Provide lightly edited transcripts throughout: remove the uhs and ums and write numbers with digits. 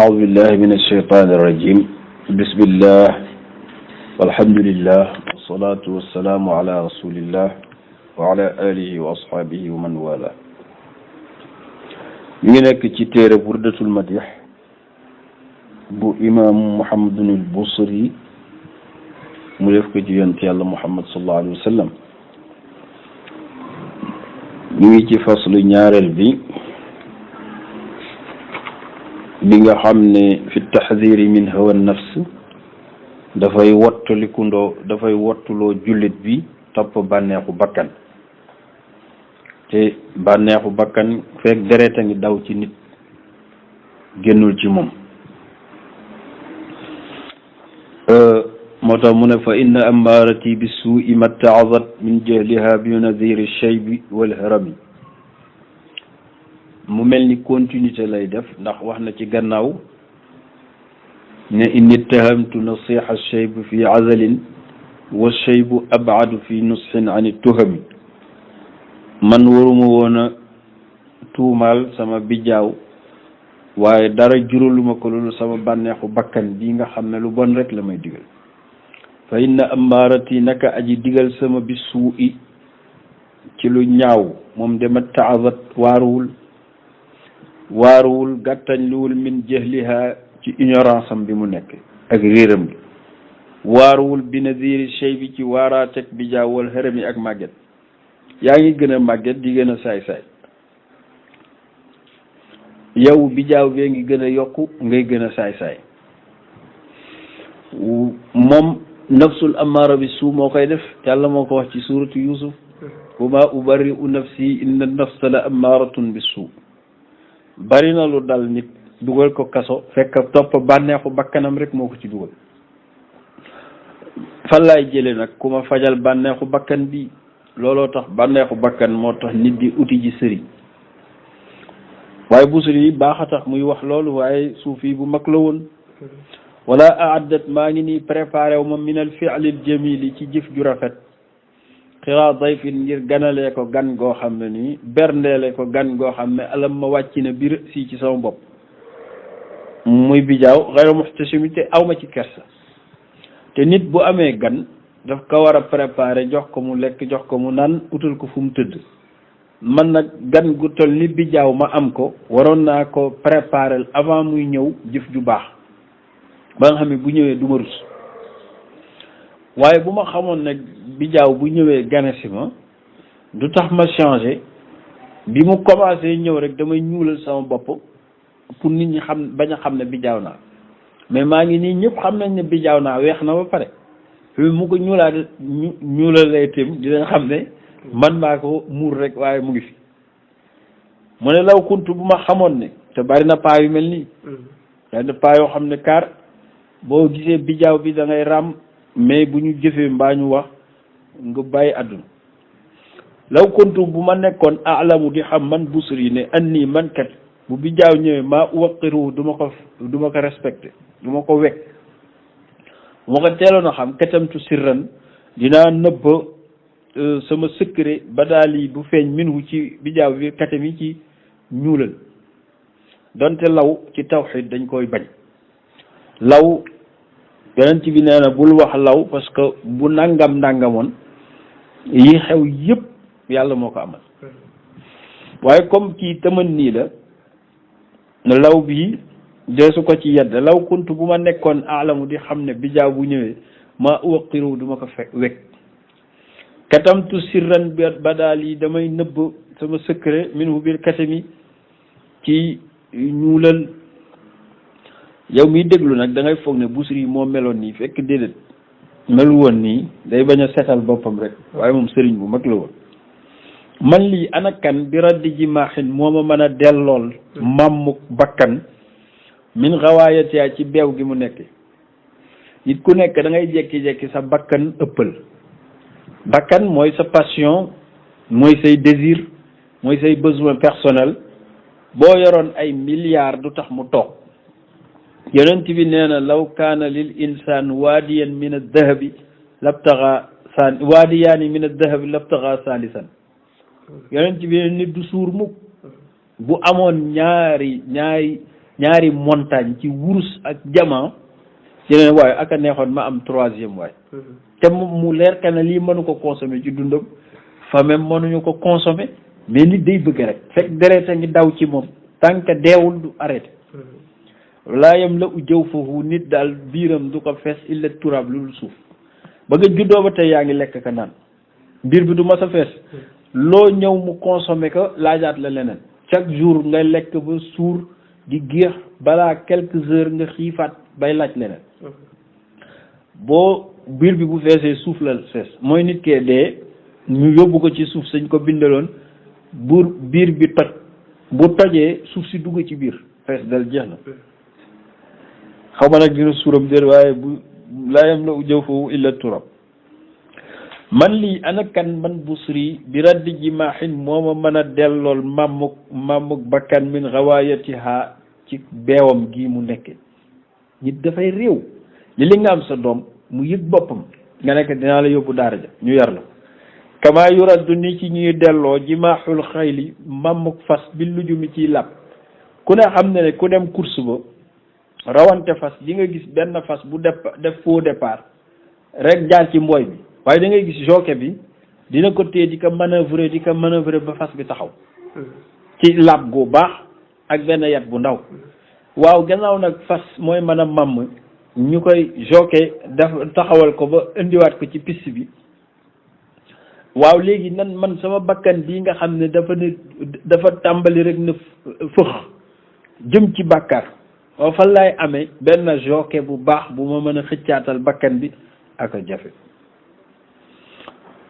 أعوذ بالله من الشيطان الرجيم بسم الله والحمد لله والصلاة والسلام على رسول الله وعلى آله وأصحابه ومن والاه ñu ngi nekk ci téere burdatul madih bu imam Muhammadul Busiri mu def ko ci yonent yàlla Muhammad sallallahu alayhi wa sallam ñu ngi ci faslu ñaareel bi nga xam ne fi taxdiri min hawa nafs dafay wattuloo jullit bi topp bànneexu bakkan te bànneexu bakkan fekk deret a ngi daw ci nit génnul ci moom moo tax mu ne fa inna ammarati bi suui ma taazat min jahliha bi nadiri shaybi wal harami mu mel ni continuité lay def ndax wax na ci gannaaw ne inni ittahamtu nasiha shayb fi azalin wa shaybu abadu fi nusxin an tuhami man waruma woon a tuumaal sama bijaaw waaye dara juraluma ko loolu sama bànneexu bakkan bii nga xam ne lu bon rek la may digal fa inna ammaarati naka aji digal sama bi suu'i ci lu ñaaw moom dema taazat waaruwul gàttañ luwul min jahliha ci ignorance am bi mu nekk ak réeram bi waaruwul bi nadiri shay bi ci waaraateeg bijaaw wal xërëmi ak màgget yaa ngi gën a màgget di gën a saay-saay yow bijaaw bee ngi gën a yokku ngay gën a saay-saay moom nafsul amaara bi suu moo koy def yàlla moo ko wax ci suuratu yusuf wa ma ubarri'u nafsi inna nafsa la amaaratun bi suu bari na lu dal nit dugal ko kaso fekk topp bànneexu bakkanam rek moo ko ci dugal fan laay jële nag ku ma fajal bànneexu bakkan bi looloo tax bànneexu bakkan moo tax nit di uti ji sëriñ waaye Busiri yi baax a tax muy wax loolu waaye suufi bu mag la woon wala aaddat maa ngi nii préparé wu ma minal fi'lil jamili ci jëf ju rafet xiraa dayfin ngir ganalee ko gan goo xam ne nii berndeele ko gan goo xam ne alam ma wàcc na bir si ci sama bopp muy bijaaw xayra muhtasimi te aw ma ci kersa te nit bu amee gan daf ko war a préparer jox ko mu lekk jox ko mu naan utal ko fu mu tëdd man nag gan gu toll ni bijaaw ma am ko waroon naa ko préparer avant muy ñëw jëf ju baax ba nga xam ne bu ñëwee du ma rus waaye bu ma xamoon nag bijaaw bu ñëwee ganesi ma du tax ma changé bi mu commencé ñëw rek damay ñuulal sama bopp pour nit ñi bañ a xam ne bijaaw naa mais maa ngi nii ñëpp xam nañ ne bijaaw naa weex na ba pare fi mu ko ñuulalee itam dinañ xam ne man maa ko muur rek waaye mu ngi fi mu ne law kuntu bu ma xamoon ne te bari na paa yu mel nii bari paa yoo xam ne kaar boo gisee bijaaw bi da ngay ràmm mais bu ñu jëfee mbaa ñu wax nga bàyyi àdduna law kuntu bu ma nekkoon alamu di xam man Busiri ne anni man kat bu bijaaw ñëwee maa uwaqiru du ma ko respecté du ma ko wekk bu ma ko teeloon a xam katamtu sirran dinaa nëbb sama secret ba daal yi bu feeñ minhu ci bijaaw bi katam yi ci ñuulal donte law ci tawxiid dañ koy bañ law yonent bi nee na bul wax law parce que bu nangamoon yi xew yëpp yàlla moo ko amal waaye comme kii tëman nii la law bii deesu ko ci yedd law kuntu bu ma nekkoon alamu di xam ne bijaaw bu ñëwee ma uwaqiru du ma ko wekk katamtu sirran ba daal yi damay nëbb sama secret minhu biir katami ci ñuulal yow miy déglu nag da ngay foog ne Busiri moo meloon nii fekk déedéet melu woon nii day bañ a setal boppam rek waaye moom sëriñ bu mag la woon man lii anakan bi raddi ji maaxin moo ma mën a dellool màmmuk bakkan min xawaayatiyaa ci beew gi mu nekk nit ku nekk da ngay jekki-jekki sa bakkan ëppal bakkan mooy sa passion mooy say désir mooy say besoin personnel boo yoroon ay milliards du tax mu toog yonent bi nee na law kaana lil insaan waadiyan min ad-dahabi labtaxa waadiyaani min ad-dahabi labtaxa saalisan yonent bi nit du suur mukk bu amoon ñaari ñaari montagne ci wurus ak diamant ci ne waaye ak a neexoon ma am 3e waaye te mu leer ka ne lii mënu ko consommer ci dundam fa même mënuñu ko consommer mais nit day bëgg rek fekk deret a ngi daw ci moom tant que deewul du arrêté laa yam la u jëw foofu nit daal biiram du ko fees illa turab lu dul suuf ba nga juddoo ba tey yaa ngi lekk ka naan biir bi du mas a fees loo ñëw mu consommer ko laajaat la leneen chaque jour nga lekk ba suur di géex balaa quelques heures nga xiifaat bay laaj leneen boo biir bi bu feesee suuf la fees mooy nit kee dee ñu yóbbu ko ci suuf sañ ko bindaloon biir bi toj bu tojee suuf si dugg ci biir fees dal jeex na xaw ma nag dina suuram déet waaye bu laayam la u jëw foofu illa turab man lii ana kan man busri bi raddi jimaaxin moo ma mën a dellool mamuk bakkan min xawaayatiha ci beewam gii mu nekke nit dafay réew li nga am sa doom mu yëg boppam nga nekk dinaa la yóbbu daara ja ñu yar la kama yuraddu ni ci ñuy delloo jimaaxul xayli mamuk fas bi lujumi ciy làpp ku ne xam ne ku dem course ba rawante fas di nga gis benn fas bu def faux départ rek jaar ci mbooy bi waaye da ngay gis jockey bi dina ko téye di ko manœuvrer ba fas bi taxaw ci làpp gu baax ak benn yat bu ndaw waaw gannaaw nag fas mooy mën a màmm ñu koy jockey taxawal ko ba indiwaat ko ci piste bi waaw léegi nan man sama bakkan bii nga xam ne dafa tàmbali rek na fëx jëm ci bàkkaar waaw fan laay amee benn jockey bu baax bu ma mën a xëccaatal bakkan bi ak a jafe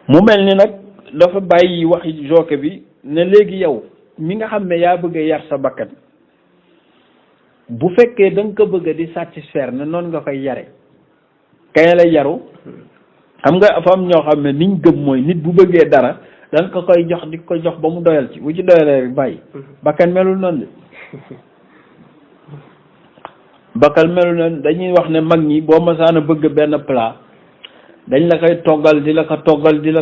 mu mel ni nag dafa bàyyi waxi jockey bi ne léegi yow mi nga xam ne yaa bëgg a yar sa bakkan bu fekkee da nga ko bëgg di satisfaire ne noonu nga koy yare kañ lay yaru xam nga fa am ñoo xam ne niñ gëm mooy nit bu bëggee dara dañ ko koy jox di ko jox ba mu doyal ci bu ci doyalee rek bàyyi bakkan melul noonu de bakkan melul noonu dañuy wax ne mag ñi boo masaan a bëgg benn plat dañ la koy toggal di la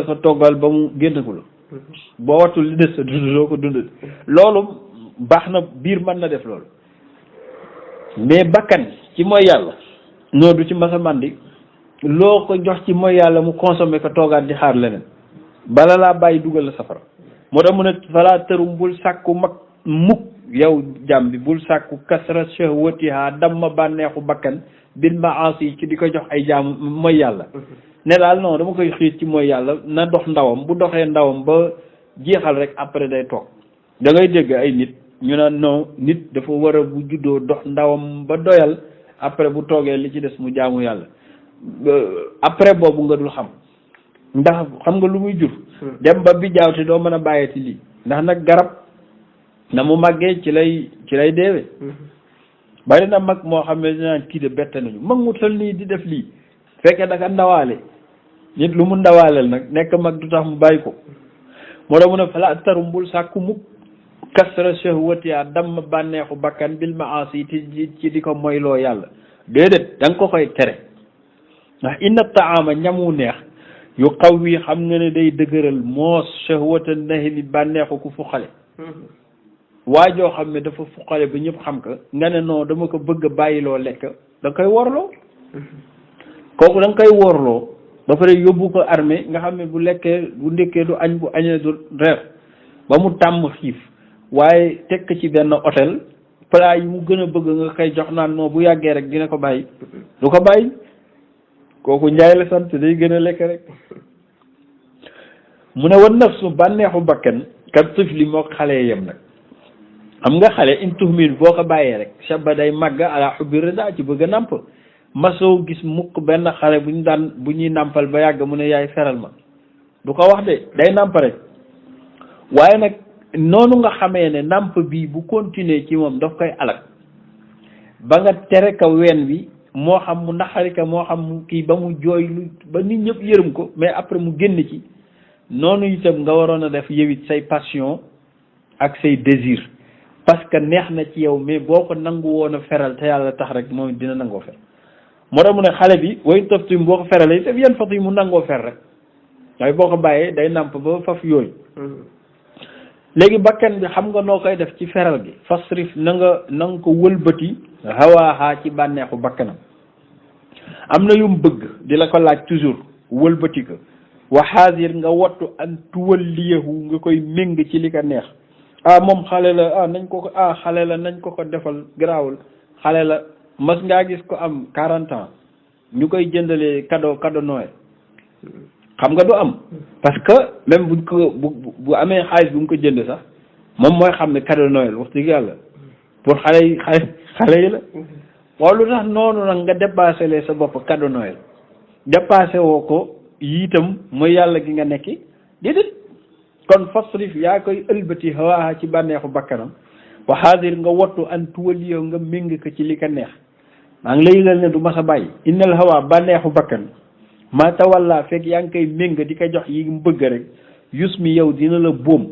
ko toggal ba mu génnagul boo watul li des sa dund doo ko dund loolu baax na biir mën na def loolu mais bakkan ci mooy yàlla noo du ci masa màndi loo ko jox ci mooy yàlla mu consommé ko toogaat di xaar leneen bala laa bàyyi dugal la safara moo tax mu ne falaa tërum bul sàkku mag mukk yow jàmm bi bul sàkku kasra shahwatiha damma bànneexu bakkan bil maasi ci di ko jox ay jaamu mooy yàlla ne daal non dama koy xiit ci mooy yàlla na dox ndawam bu doxee ndawam ba jeexal rek après day toog da ngay dégg ay nit ñu naan non nit dafa war a bu juddoo dox ndawam ba doyal après bu toogee li ci des mu jaamu yàlla après boobu nga dul xam ndax xam nga lu muy jur dem ba bi jaaw te doo mën a bàyyeti lii ndax nag garab na mu màggee ci lay deewee bari na mag moo xam ne dinaan kii de bette nañu mag mu tal nii di def lii fekkee daka ndawaale nit lu mu ndawaaleel nag nekk mag du tax mu bàyyi ko moo tax mu ne fala tarum bul sàkku mukk kasra shahwatiya damm bànneexu bakkan bil maasi ci di ko moyloo yàlla déedéet da nga ko koy tere ndax inna taama ñamu neex yu xaw wi xam nga ne day dëgëral moos shahwata nahimi bànneexu ku fu xale waa joo xam ne dafa fuqale ba ñëpp xam ko nga ne non dama ko bëgg a bàyyiloo lekk da nga koy worloo kooku da nga koy worloo ba pare yóbbu ko armée nga xam ne bu lekkee bu ndékkee du añ bu añee du reer ba mu tàmm xiif waaye tekk ci benn hôtel plat yi mu gën a bëgg nga koy jox naan non bu yàggee rek dina ko bàyyi du ko bàyyi kooku njaay la sant day gën a lekk rek mu ne wan nafsu bànneexu bakkan kat tifli moo xale yem nag xam nga xale in tuhmin boo ko bàyyee rek shabba day màgg ala xubbi rida ci bëgg a nàmp masoo gis mukk benn xale bu ñuy nàmpal ba yàgg mu ne yaay feral ma du ko wax de day nàmp rek waaye nag noonu nga xamee ne nàmp bii bu continuer ci moom daf koy alak ba nga tere ka ween bi moo xam mu naxari ka moo xam mu kii ba mu jooy lu ba nit ñëpp yërëm ko mais après mu génn ci noonu itam nga waroon a def yewit say passion ak say désir parce que neex na ci yow mais boo ko nangu woon a feral te yàlla tax rek moom dina nangoo fer moo tax mu ne xale bi way toftim boo ko feralee itam yan fatu yi mu nangoo fer rek waaye boo ko bàyyee day nàmp ba faf yooyu léegi bakkan bi xam nga noo koy def ci feral gi fasrif na nga ko wëlbati hawaaha ci bànneexu bakkanam am na yum bëgg di la ko laaj toujours wëlbati ko wa xaasir nga wattu an tuwalliyahu nga koy méng ci li ko neex moom xale la nañ ko xale la nañ ko defal garaawul xale la mas ngaa gis ko am 40 ans ñu koy jëndalee cadeau Noël xam nga du am parce que même buñ ko bu amee xaalis bu mu ko jënd sax moom mooy xam ne cadeau Noël wax dëgg yàlla pour xale yi la waaw lu tax noonu nag nga dépassé lee sa bopp cadeau Noël dépassé woo ko yiitam mooy yàlla gi nga nekki déedéet kon fasrif yaa koy ëlbati hawaaha ci bànneexu bakkanam wa xaadir nga wattu an tuwaliyo nga méng ko ci li ko neex maa ngi lay yëgal ne du mas a bàyyi innal hawa bànneexu bakkan ma tawalla fekk yaa ngi koy méng di ko jox yi mu bëgg rek yus mi yow dina la boom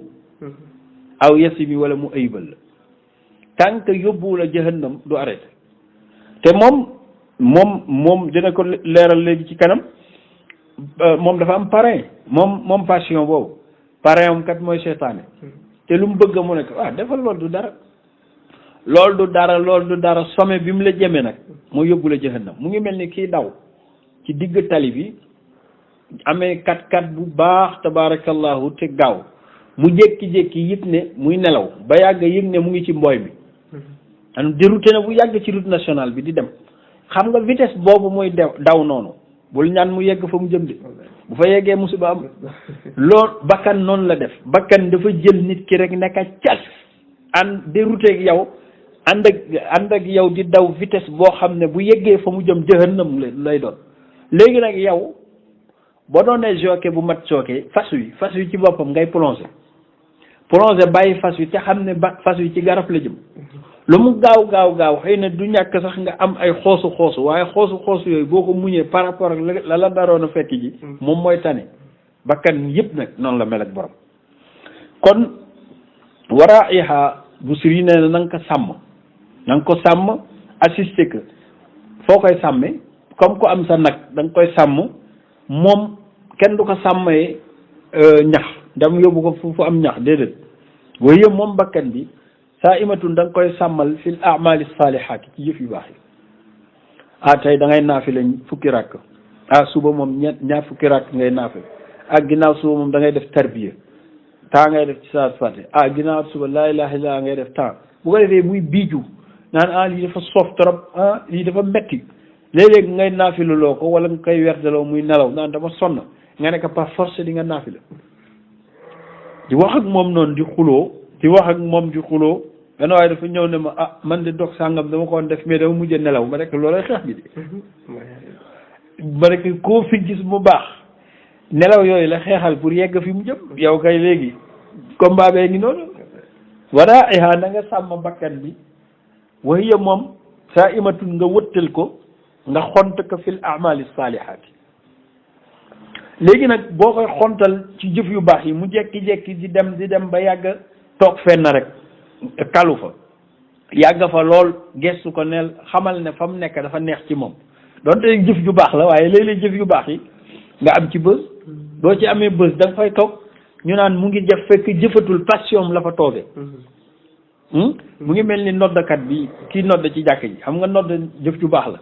aw yasi mi wala mu ayibal la tant que yóbbuwu la jahannam du arrêté te moom dina ko leeral léegi ci kanam moom dafa am parrain moom passion boobu parrain am kat mooy seytaane te lu mu bëgg mu ne ko defal loolu du dara sommet bi mu la jëmee nag moo yóbbu la jahannam mu ngi mel ni kii daw ci digg tali bi amee kat bu baax tabarakallahu te gaaw mu jékki-jékki yëg ne muy nelaw ba yàgg yëg ne mu ngi ci mbooy mi an dérouté na bu yàgg ci route nationale bi di dem xam nga vitesse boobu muy daw noonu bul ñaan mu yegg fa mu jëm de bu fa yeggee musiba am loolu bakkan noonu la def bakkan dafa jël nit ki rek nekka cas an dérouté ak yow ànd ak yow di daw vitesse boo xam ne bu yeggee fa mu jëm jahannam lay doon léegi nag yow boo doonee jockey bu mat jockey fas wi ci boppam ngay plongé bàyyi fas wi te xam ne fas wi ci garab la jëm lu mu gaaw xëy na du ñàkk sax nga am ay xoosu waaye xoosu yooyu boo ko muñee par rapport ak la daroon a fekk ji moom mooy tane bakkan yëpp nag noonu la mel ak borom kon waraiha bu siri nee na nga ko sàmm assisté que foo koy sàmmee comme ko am sa nag da nga koy sàmm moom kenn du ko sàmmee ñax dam yóbbu ko fu am ñax déedéet waaye moom bakkan bi saa imatun da nga koy sàmmal fil amali salihaati ci yëf yu baax yi tey da ngay naafi lañ fukki rakk suba moom ñaar fukki rakk ngay naafi ginnaaw suba moom da ngay def tarbiya temps ngay def ci salaat fàtte ginnaaw suba laa ilaha illa ngay def temps bu ko defee muy biiju naan lii dafa soof trop lii dafa metti léeg-léeg ngay naafilu loo ko wala nga koy werdaloo muy nelaw naan dama sonn nga nekk par force di nga naafila di wax ak moom noonu di xuloo benn waaye dafa ñëw ne ma man de dog sàngam dama ko def mais dama mujj nelaw ma nekk loolay xeex bi de ma nekk koo fi gis mu baax nelaw yooyu la xeexal pour yegg fi mu jëm yow kay léegi combat bee ngi noonu waraiha na nga sàmm bakkan bi wahiya moom saa imatun nga wëttal ko nga xont ko fil amali salihaati léegi nag boo koy xontal ci jëf yu baax yi mu jekki-jekki di dem ba yàgg toog fenn rek kalu fa yàgg fa lool gestu ko neel xamal ne fa mu nekk dafa neex ci moom donte jëf yu baax la waaye léeg-léeg jëf yu baax yi nga am ci bës doo ci amee bës da nga fay toog ñu naan mu ngi jëf fekk jëfatul passion la fa toogee mu ngi mel ni noddakat bi kii nodd ci jàkk ji xam nga nodd jëf ju baax la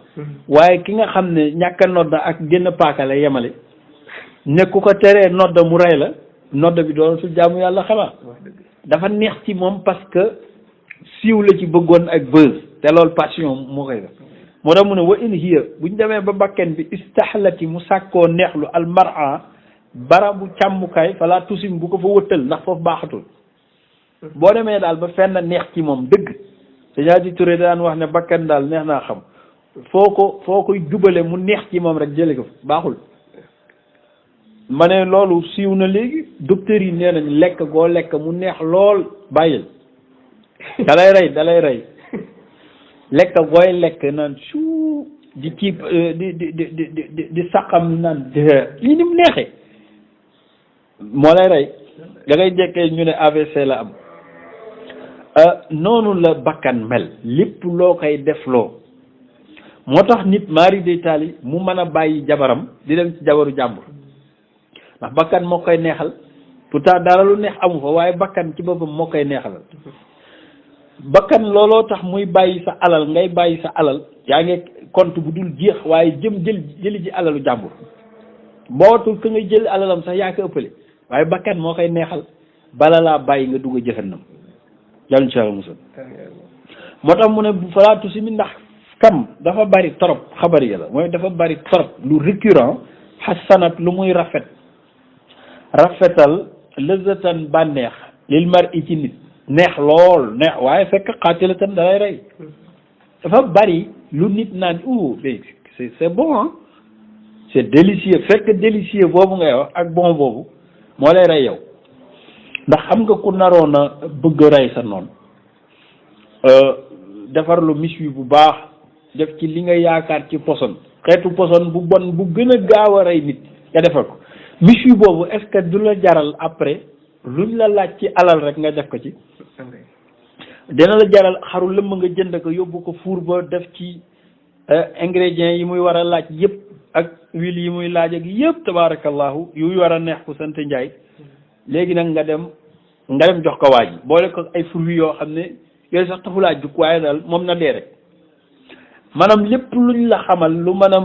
waaye ki nga xam ne ñàkk a nodd ak génn paaka la yemale ne ku ko teree nodd mu rey la nodd bi doon su jaamu yàlla xamaa dafa neex ci moom parce que siiw la ci bëggoon ak buzz te loolu passion moo koy def moo tax mu ne wa in hiya buñ demee ba bakken bi istahlati mu sàkkoo neexlu almara barabu càmmukaay fala tusim bu ko fa wëttal ndax foofu baaxatul boo demee daal ba fenn neex ci moom dëgg dañaa di turé daan wax ne bakkan daal neex naa xam foo koy jubale mu neex ci moom rek jële ko baaxul ma ne loolu siiw na léegi docteur yi nee nañ lekk goo lekk mu neex lool bàyyil dalay rey lekk gooy lekk naan suu di kii di saqam naan lii ni mu neexee moo lay rey da ngay jekkee ñu ne AVC la am noonu la bakkan mel lépp loo koy def loo moo tax nit mari day taali mu mën a bàyyi jabaram di dem ci jabaru jàmbur ndax bakkan moo koy neexal pourtant dara lu neex amu fa waaye bakkan ci boppam moo koy neexalal bakkan looloo tax muy bàyyi sa alal ngay bàyyi sa alal yaa ngi compte bu dul jeex waaye jëli ji alalu jàmbur bootul ka ngay jël alalam sax yaa ko ëppale waaye bakkan moo koy neexal bala laa bàyyi nga dugg a jahannam yàlla insha Allah musal moo tax mu ne falaatu si mi ndax kam dafa bari trop xabar ya la mooy dafa bari trop lu récurrent xasanat lu muy rafetal lëzatan bànneex lil mar i ci nit neex lool neex waaye fekk xaatilatan da lay rey dafa bari lu nit naan c'est bon hein c'est délicieux fekk délicieux boobu ngay wax ak bon boobu moo lay rey yow ndax xam nga ku naroon a bëgg rey sa noonu defar lu mis wi bu baax def ci li nga yaakaar ci poson xeetu poson bu bon bu gën a gaaw a rey nit nga defar ko mis wi boobu est-ce que du la jaral après luñ la laaj ci alal rek nga def ko ci dina la jaral xaru lëmm nga jënd ko yóbbu ko fuur ba def ci ingrédients yi muy war a laaj yëpp ak huile yi muy laaj ak yëpp tabaarakallahu yu war a neex ku sant Njaay léegi nag nga dem jox ko waa ji boole ko ay fruits yoo xam ne yooyu sax taxulaa jug waaye daal moom na dee rek maanaam lépp luñ la xamal lu mën a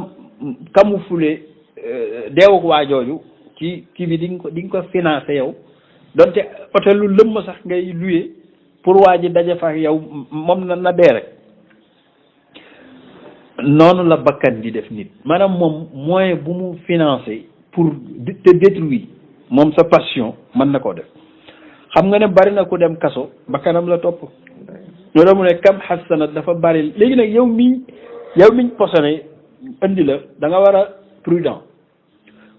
camoufler deewuk waa jooju ci kii bi di nga ko financer yow donte hôtel lu lëmm sax ngay louer pour waa ji daje fa yow moom na dee rek noonu la bakkan di def nit maanaam moom moyen bu mu financer pour te détruire moom sa passion mën na koo def xam nga ne bari na ku dem kaso bakkanam la topp ñoo doon mu ne kam xasana dafa bari léegi nag yow miñ posone indi la da nga war a prudent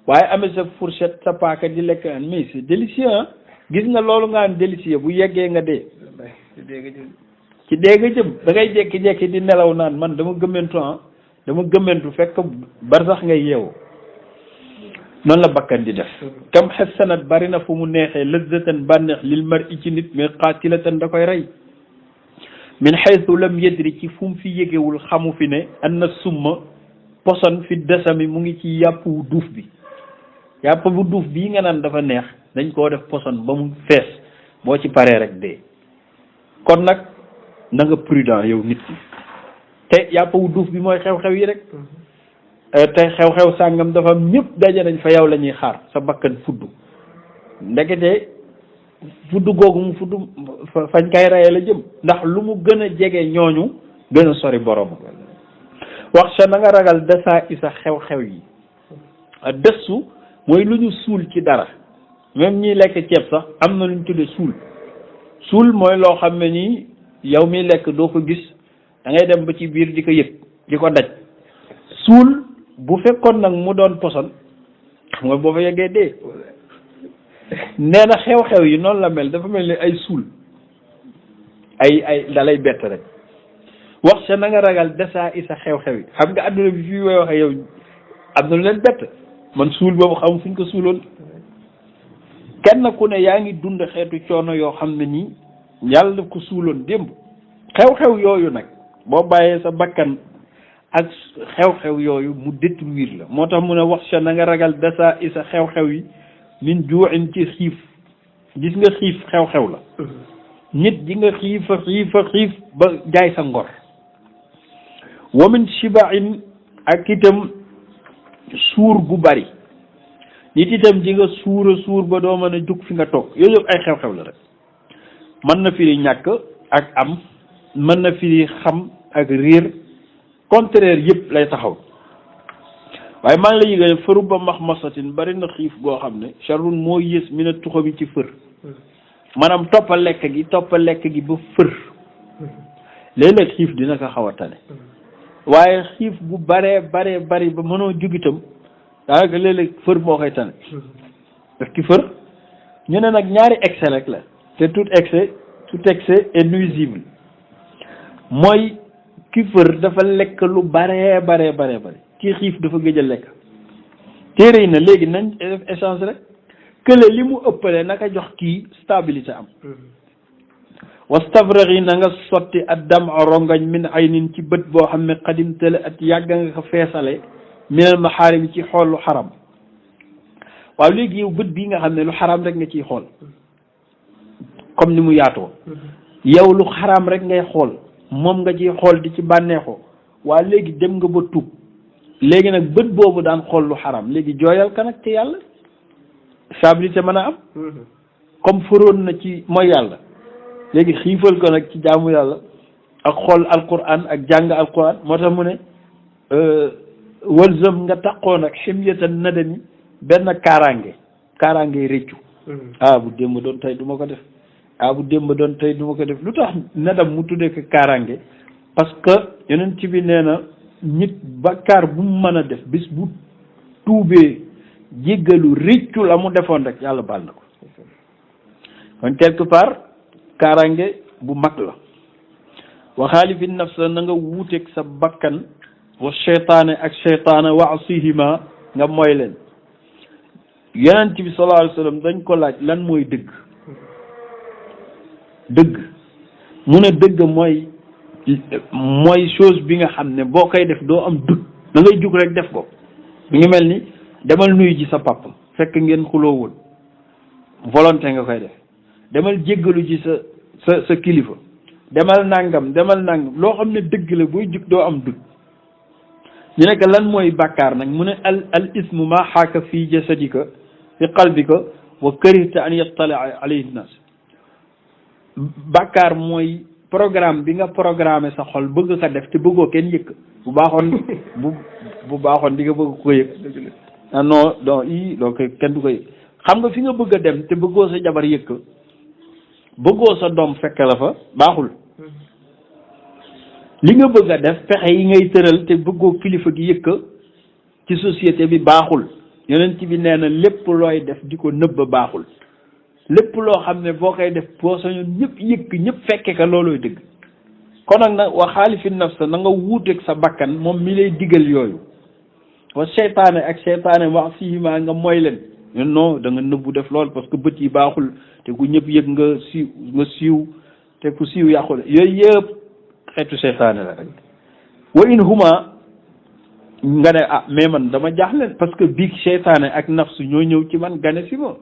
waaye amee sa fourchette sa paaka di lekk an mais c'est délicieux ah gis nga loolu nga am délicieux bu yeggee nga dee ci dee nga jëm da ngay jekki-jekki di nelaw naan man dama gëmmentu fekk bar sax ngay yeewu noonu la bakkan di def kam xasanat bari na fu mu neexee lëzzatan bànneex lil mar i ci nit mais qaatilatan da koy rey min xaytu lam yadri ci fu mu fi yégewul xamu fi ne anna summa poson fi desami mu ngi ci yàpp wu duuf bi yàpp bu duuf bii nga naan dafa neex dañ koo def poson ba mu fees boo ci paree rek dee kon nag na nga prudent yow nit ki te yàpp wu duuf bi mooy xew-xew yi rek te xew-xew sàngam dafa ñëpp daje nañ fa yow la ñuy xaar sa bakkan fudd ndekete fudd googu mu fudd fañ kay reye la jëm ndax lu mu gën a jege ñooñu gën a sori borom wax sa na nga ragal desaa isa xew-xew yi dessu mooy lu ñu suul ci dara même ñiy lekk ceeb sax am na lu ñu tudde suul mooy loo xam ne nii yow miy lekk doo ko gis da ngay dem ba ci biir di ko yëg di ko daj suul bu fekkoon nag mu doon poson xam nga boo fa yeggee dee nee na xew-xew yi noonu la mel dafa mel ni ay suul ay dalay bett rek wax sa na nga ragal desaa isa xew-xew yi xam nga àdduna bi fii may waxe yow am na lu leen bett man suul boobu xam fu ñu ko suuloon kenn ku ne yaa ngi dund xeetu coono yoo xam ne nii yàlla daf ko suuloon démb xew-xew yooyu nag boo bàyyee sa bakkan ak xew-xew yooyu mu détruire la moo tax mu ne wax sa na nga ragal desaa isa xew-xew yi min juuxin ci xiif gis nga xiif xew-xew la nit di nga xiif ba jaay sa ngor wa min shibain ak itam suur gu bari nit itam di nga suur ba doo mën a jug fi nga toog yooyu yëpp ay xew-xew la rek mën na firi ñàkk ak am mën na firi xam ak riir contraire yëpp lay taxaw waaye maa ngi la yëgal fëru ba max masatin bari na xiif goo xam ne charrun moo yées mi na tuxo bi ci fër maanaam toppa lekk gi ba fër léeg-léeg xiif dina ko xaw a tane waaye xiif bu bari ba mënoo jug itam daanaka léeg-léeg fër moo koy tane daf ki fër ñu ne nag ñaari excès rek la te tout excès est nuisible mooy ki fër dafa lekk lu bare kii xiif dafa gëj a lekk téere yi na léegi nañ def échange rek kële li mu ëppale naka jox kii stabilité am wastavrari na nga sotti ak dam rongañ min aynin ci bët boo xam ne xadim tële at yàgg nga ko feesale minal maxaarim ci xoolu xaram waaw léegi yow bët bii nga xam ne lu xaraam rek nga ciy xool comme ni mu yaatoo yow lu xaraam rek ngay xool moom nga ciy xool di ci bànneexoo waa léegi dem nga ba tuub léegi nag bët boobu daan xool lu xaraam léegi jooyal ka nag ci yàlla stabilité mën a am comme fëroon na ci mooy yàlla léegi xiifal ko nag ci jaamu yàlla ak xool alquran ak jàng alquran moo tax mu ne walzam nga taqoon ak ximyatan nadami benn kaaraange réccu bu démb doon tey du ma ko def bu démb doon tey du ma ko def lu tax nadam mu tuddee ko kaaraange parce que yonent bi nee na nit bakkaar bu mu mën a def bis bu tuubee jéggalu réccu la mu defoon rek yàlla baal na ko kon quelque part kaaraange bu mag la wa xaalifi nafsa na nga wuuteeg sa bakkan wa cheytaane ak cheytaana wa asihima nga mooy leen yonent bi sallallahu alayhi wa sallam dañ ko laaj lan mooy dëgg mu ne dëgg mooy chose bi nga xam ne boo koy def doo am dut da ngay jug rek def ko mi ngi mel ni demal nuyu ji sa papa fekk ngeen xuloowul volonté nga koy def demal jéggalu ji sa kilifa demal nangam loo xam ne dëgg la booy jug doo am dut ñu nekk lan mooy bàkkaar nag mu ne al ismu ma xaaka fi jasadika fi qalbika wa karihta an yattala alayhi nnas bàkkaar mooy programme bi nga programmé sa xol bëgg ko def te bëggoo kenn yëkk bu baaxoon bu baaxoon di nga bëgg ko yëg non doo ko kenn du ko yëg xam nga fi nga bëgg a dem te bëggoo sa jabar yëkk bëggoo sa doom fekk la fa baaxul li nga bëgg a def pexe yi ngay tëral te bëggoo kilifa gi yëkk ci société bi baaxul yonent bi nee na lépp looy def di ko nëbb baaxul lépp loo xam ne boo koy def boo sañoon ñëpp yëkk ñëpp fekke ka loolooy dëgg kon nag nag wa xaalifi nafsa na nga wuuteeg sa bakkan moom mi lay digal yooyu wa seytaane ak seytaane wax fihima nga mooy leen non da nga nëbbu def lool parce que bët yi baaxul te ku ñëpp yëg nga siiw te ku siiw yàqule yooyu yëpp xeetu seytaane la rek wa in huma nga ne mais man dama jaaxle parce que biig seytaane ak nafsu ñoo ñëw ci man gane si ma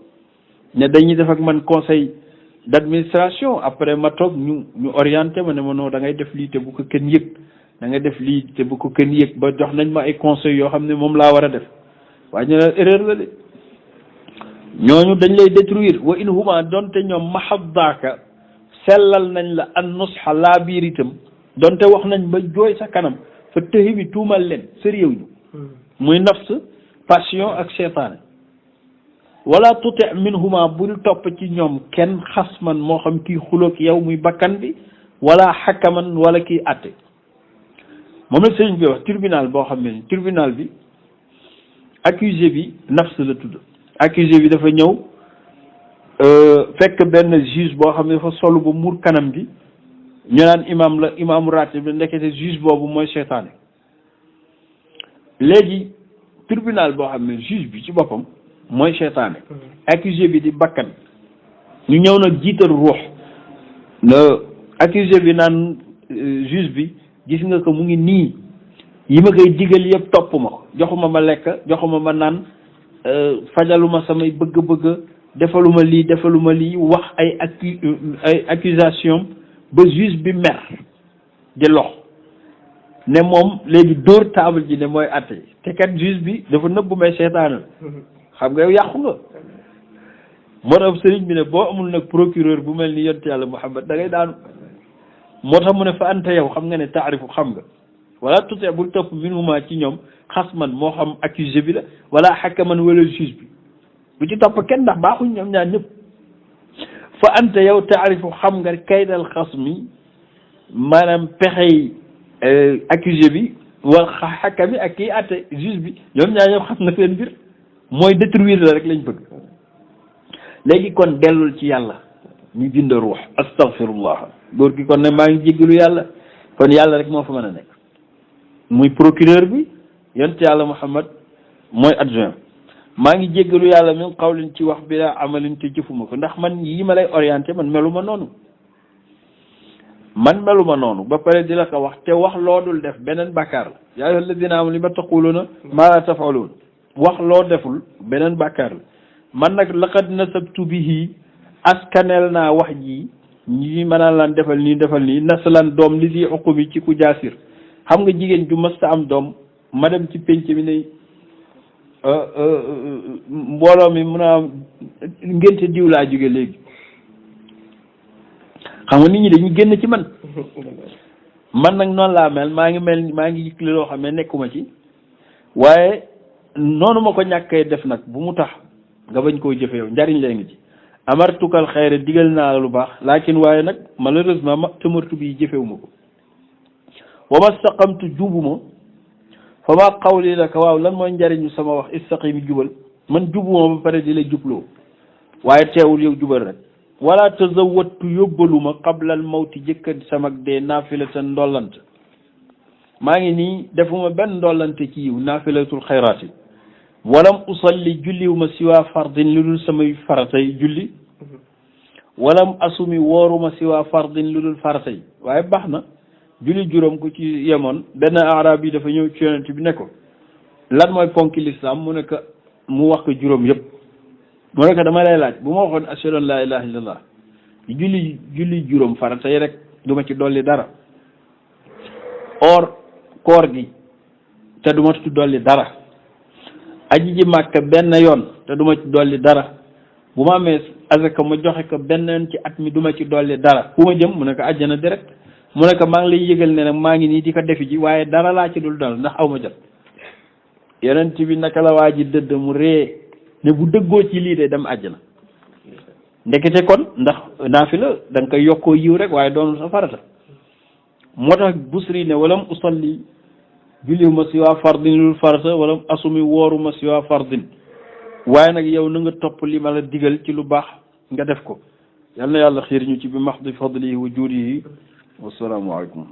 ne dañuy def ak man conseil d'administration après ma toog ñu orienté ma ne ma non da ngay def lii te bu ko kenn yëg da nga def lii te bu ko kenn yëg ba jox nañ ma ay conseils yoo xam ne moom laa war a def waaye ñu ne erreur la de ñooñu dañ lay détruire wa in huma donte ñoom mahabdaaka sellal nañ la an nusxa laa biir itam donte wax nañ ba jooy sa kanam fa tëxi bi tuumal leen sérieux ñu muy nafs passion ak seytaane wala tuti minhuma bul topp ci ñoom kenn xasman moo xam kii xuloog yow muy bakkan bi wala xakaman wala kii atte moom la sëriñ bi wax tribunal boo xam ne tribunal bi accusé bi nafs la tudd accusé bi dafa ñëw fekk benn juge boo xam ne dafa solu ba muur kanam gi ñu naan imam la imaamu ratib bi ndekete juge boobu mooy seytaane léegi tribunal boo xam ne juge bi ci boppam mooy seytaane accusé bi di bakkan ñu ñëw nag jiital ruux le accusé bi naan juge bi gis nga ko mu ngi nii yi ma koy digal yëpp topp ma ko joxuma ma lekk joxuma ma naan fajaluma samay bëgg-bëgg defaluma lii wax ay accusation ba juge bi mer di lox ne moom léegi dóor table ji ne mooy atte te kat juge bi dafa nëbbu may seetaanal xam nga yow yàqu nga moo tax sëriñ bi ne boo amul nag procureur bu mel ni yonent yàlla Muhammad da ngay daanu moo tax mu ne fa anta yow xam nga ne taarifu xam nga wala tutee bul topp minhuma ci ñoom xasman moo xam accusé bi la wala xakaman wala juge bi bu ci topp kenn ndax baaxuñ ñoom ñaar ñëpp fa anta yow taarifu xam nga kaydal xasmi maanaam pexey accusé bi wala xakami ak kii atte juge bi ñoom ñaar ñëpp xam na seen mbir mooy détruire la rek lañ bëgg léegi kon dellul ci yàlla ñu bind ruux astaghfirullah góor gi kon ne maa ngi jéggalu yàlla kon yàlla rek moo fa mën a nekk muy procureur bi yonent yàlla Muhammad mooy adjoint maa ngi jéggalu yàlla min qawlin ci wax bi laa amalin te jëfuma ko ndax man yi ma lay orienté man meluma noonu ba pare di la ko wax te wax loodul def beneen bàkkaar la yaa ayyuha alladina amanu lima taquluna ma la tafalun wax loo deful beneen bàkkaar la man nag laqad nasabtu bihi askaneel naa wax ji ñi mën a lan defal nii naslan doom li di uqubi ci ku jaasir. xam nga jigéen ju mës ta am doom ma dem ci penc mi ne mbooloo mi mun a ngénte diw laa jóge léegi xam nga nit ñi dañu génn ci man man nag noonu laa mel maa ngi yëg loo xam ne nekkuma ci waaye noonu ma ko ñàkkee def nag bu mu tax nga bañ koo jëfe yow njariñ lay ngi ci amartukal xayra digal naa la lu baax laakin waaye nag malheureusement ma tëmartu bi jëfewuma ko wa ma staqamtu jubuma fa ma qawli laka waaw lan mooy njariñu sama wax istaqimi jubal man jubuma ba pare di la jubloo waaye teewul yow jubal rek wala tazawattu yóbbaluma qablal mawti jëkka sama dee naafilatan ndollant maa ngi nii defuma benn ndollante ci yiw naafilatul xayraati walam usalli julliwuma siwaa fardin lu dul samay faratay julli walam asumi wooruma siwaa fardin lu dul faratay waaye baax na julli juróom ku ci yemoon benn arab yi dafa ñëw ci yonent bi ne ko lan mooy ponki lislaam mu ne ko mu wax ko juróom yëpp mu ne ko dama lay laaj bu ma waxoon ashhadu an laa ilaha illallah julli juróom faratay rek du ma ci dolli dara or koor gi te du ma ci dolli dara aji ji màkka benn yoon te du ma ci dolli dara bu ma amee azaka ma joxe ko benn yoon ci at mi du ma ci dolli dara fu ma jëm mu ne ko àjjana direct mu ne ko maa ngi lay yëgal ne nag maa ngi nii di ko defi ji waaye dara laa ci dul dal ndax aw ma jot yonent bi naka la waa ji dëdd mu ree ne bu dëggoo ci lii de dem àjjana ndekete kon ndax naafila da nga koy yokkoo yiw rek waaye doonul sa farata moo tax Busri ne walam usalli julliwuma si waa fardin lul farata walam asumi wooruma si waa fardin waaye nag yow na nga topp li ma la digal ci lu baax nga def ko yal na yàlla xiir ñu ci bi maxdi fadlihi wa juudihi wassalaamu aleykum